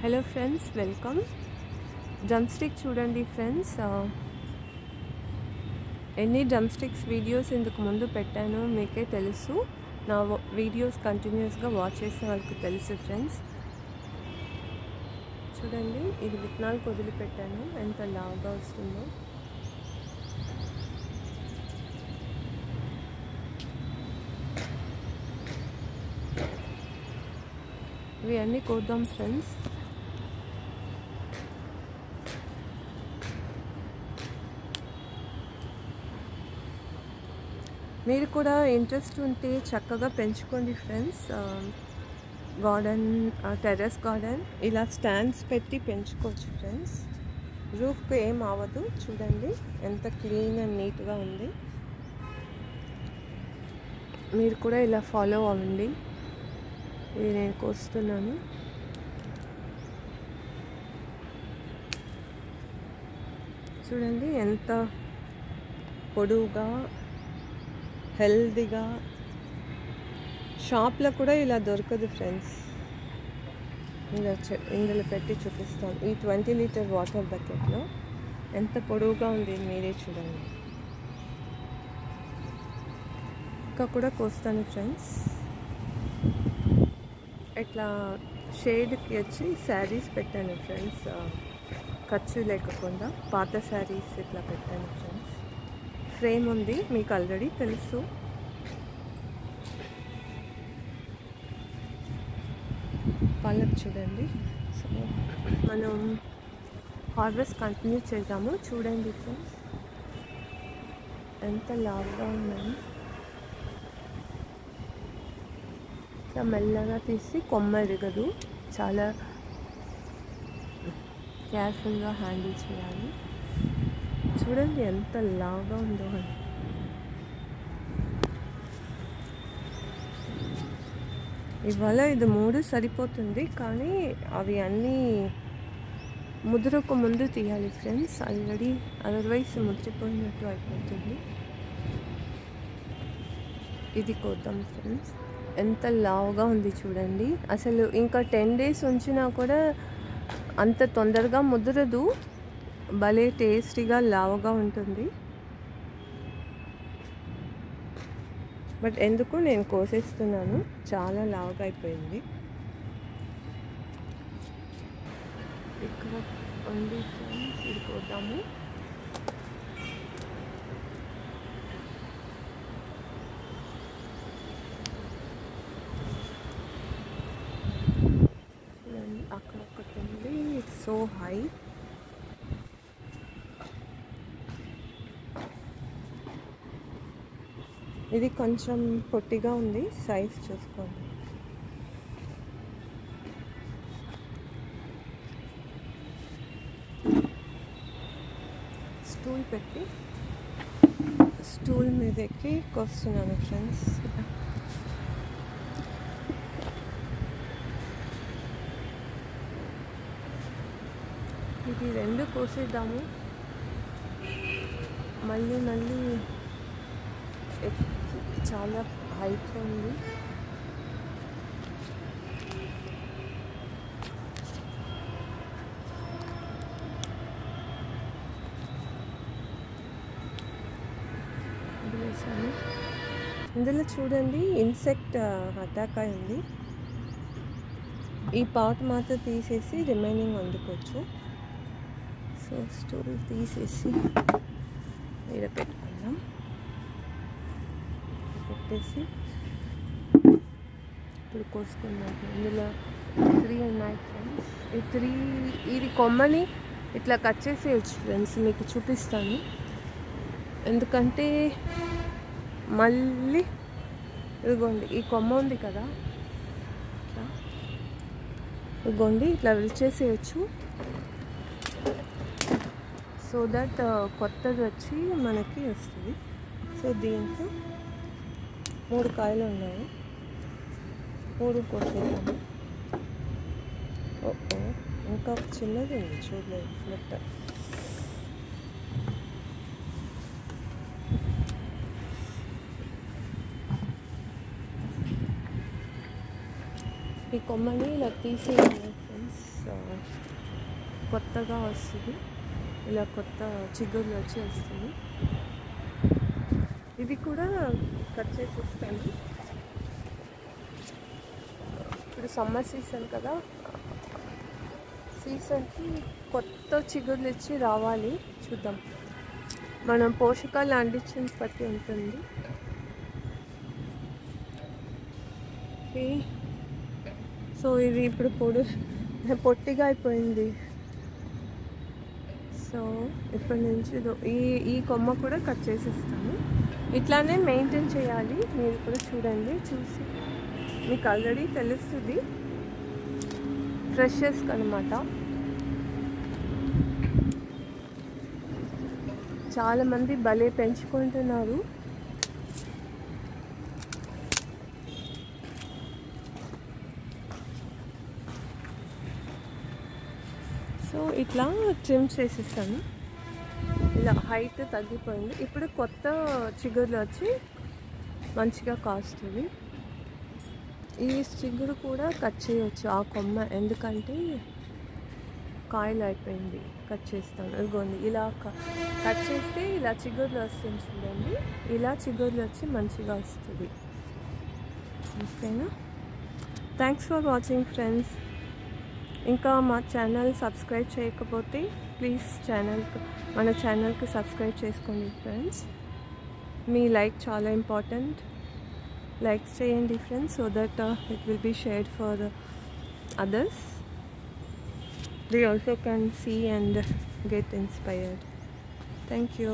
Hello friends, welcome. Drum stick చూడండి friends. ఎన్ని drum sticks videos ఇందుకు ముందు పెట్టానో మీకే తెలుసు. నా వీడియోస్ కంటిన్యూస్గా వాచ్ చేసిన వాళ్ళకి తెలుసు ఫ్రెండ్స్. చూడండి, ఇది విత్తనాలు వదిలిపెట్టాను, ఎంత లావుగా వస్తుందో. ఇవి అన్నీ కోద్దాం ఫ్రెండ్స్. మీరు కూడా ఇంట్రెస్ట్ ఉంటే చక్కగా పెంచుకోండి ఫ్రెండ్స్. గార్డెన్, టెర్రస్ గార్డెన్ ఇలా స్టాండ్స్ పెట్టి పెంచుకోవచ్చు ఫ్రెండ్స్. రూఫ్కి ఏం అవ్వదు. చూడండి ఎంత క్లీన్ అండ్ నీట్గా ఉంది. మీరు కూడా ఇలా ఫాలో అవ్వండి. ఇది నేను కోస్తున్నాను. చూడండి ఎంత పొడవుగా, హెల్దీగా. షాప్లో కూడా ఇలా దొరకదు ఫ్రెండ్స్. ఇందులో పెట్టి చూపిస్తాను. ఈ 20 లీటర్ వాటర్ బకెట్లో ఎంత పొడవుగా ఉంది, మీరే చూడండి. ఇంకా కూడా కోస్తాను ఫ్రెండ్స్. ఇట్లా షేడ్కి వచ్చి శారీస్ పెట్టాను ఫ్రెండ్స్, ఖర్చు లేకుండా. పాత శారీస్ ఇట్లా పెట్టాను ఫ్రెండ్స్. ఫ్రేమ్ ఉంది, మీకు ఆల్రెడీ తెలుసు. పాలక్ చూడండి. సో మనం హార్వెస్ట్ కంటిన్యూ చేద్దాము. చూడండి ఫ్రెండ్స్ ఎంత లావుగా ఉందని. ఇట్లా మెల్లగా తీసి కొమ్మ ఎరగదు, చాలా కేర్ఫుల్గా హ్యాండిల్ చేయాలి. చూడండి ఎంత లావుగా ఉందో అని. ఇవాళ ఇది 3 సరిపోతుంది, కానీ అవి అన్నీ ముదురకు ముందు తీయాలి ఫ్రెండ్స్. ఆల్రెడీ అదర్వైజ్ ముదిరిపోయినట్టు అయిపోతుంది. ఇది కోద్దాం ఫ్రెండ్స్. ఎంత లావుగా ఉంది చూడండి. అసలు ఇంకా 10 డేస్ ఉంచినా కూడా అంత తొందరగా ముదరదు. భలే టేస్టీగా లావుగా ఉంటుంది. బట్ ఎందుకు నేను కోసేస్తున్నాను, చాలా లావుగా అయిపోయింది. ఇక్కడ ఉంది ఫ్రెండ్స్, ఇది కోద్దాము. అక్కడ ఒకటి ఉంది, ఇట్స్ సో హై. ఇది కొంచెం పొట్టిగా ఉంది, సైజ్ చూసుకోండి. స్టూల్ పెట్టి స్టూల్ మీద ఎక్కి కోస్తున్నాను ఫ్రెండ్స్. ఇది 2 కోసేద్దాము. మళ్ళీ చాలా హైట్లో ఉంది. వేసాను. ఇందులో చూడండి ఇన్సెక్ట్ అటాక్ అయింది. ఈ పార్ట్ మాత్రం తీసేసి రిమైనింగ్ వండుకోవచ్చు. సో స్టూల్ తీసేసి ఇక్కడ పెట్టుకుందాం. పెట్టేసి ఇప్పుడు కోసుకుందాం. ఇందులో 3 ఉన్నాయి ఫ్రెండ్స్. ఇది కొమ్మని ఇట్లా కట్ చేసేయచ్చు ఫ్రెండ్స్. మీకు చూపిస్తాను, ఎందుకంటే మళ్ళీ ఇదిగోండి ఈ కొమ్మ ఉంది కదా, ఇదిగోండి ఇట్లా విరిచేసేయచ్చు. సో దట్ కొత్తది వచ్చి మనకి వస్తుంది. సో దీంట్లో 3 కాయలు ఉన్నాయి, 3 కోసేద్దాము. ఇంకా చిన్నది ఉంది, చూడలేదు మెట్ట. ఈ కొమ్మని ఇలా తీసేయాలి ఫ్రెండ్స్. కొత్తగా వస్తుంది, ఇలా కొత్త చిగుర్లు వచ్చి వస్తుంది. ఇది కూడా కట్ చేసేస్తాను. ఇప్పుడు సమ్మర్ సీజన్ కదా, సీజన్కి కొత్త చిగుర్లు ఇచ్చి రావాలి. చూద్దాం, మనం పోషకాలు అందించిన బట్టి ఉంటుంది. ఓకే, సో ఇది ఇప్పుడు పొట్టిగా అయిపోయింది. సో ఇప్పటి నుంచి ఈ కొమ్మ కూడా కట్ చేసేస్తాను. ఇట్లానే మెయింటైన్ చేయాలి. మీరు కూడా చూడండి, చూసి మీకు ఆల్రెడీ తెలుస్తుంది. ఫ్రెషెస్ అనమాట. చాలామంది భలే పెంచుకుంటున్నారు. సో ఇట్లా ట్రిమ్ చేసేస్తాను. ఇలా హైట్ తగ్గిపోయింది. ఇప్పుడు కొత్త చిగుర్లు వచ్చి మంచిగా కాస్తుంది. ఈ చిగురు కూడా కట్ చేయవచ్చు ఆ కొమ్మ, ఎందుకంటే కాయలు అయిపోయింది. కట్ చేస్తాను. ఇదిగోండి, ఇలా కట్ చేస్తే ఇలా చిగుర్లు వస్తుంది. చూడండి, ఇలా చిగుర్లు వచ్చి మంచిగా వస్తుంది. ఓకేనా? Thanks for watching friends. ఇంకా మా ఛానల్ సబ్స్క్రైబ్ చేయకపోతే ప్లీజ్ మన ఛానల్కి సబ్స్క్రైబ్ చేసుకోండి ఫ్రెండ్స్. మీ లైక్ చాలా ఇంపార్టెంట్. లైక్స్ చేయండి friends, so that it will be shared for others. They also can see and get inspired. Thank you.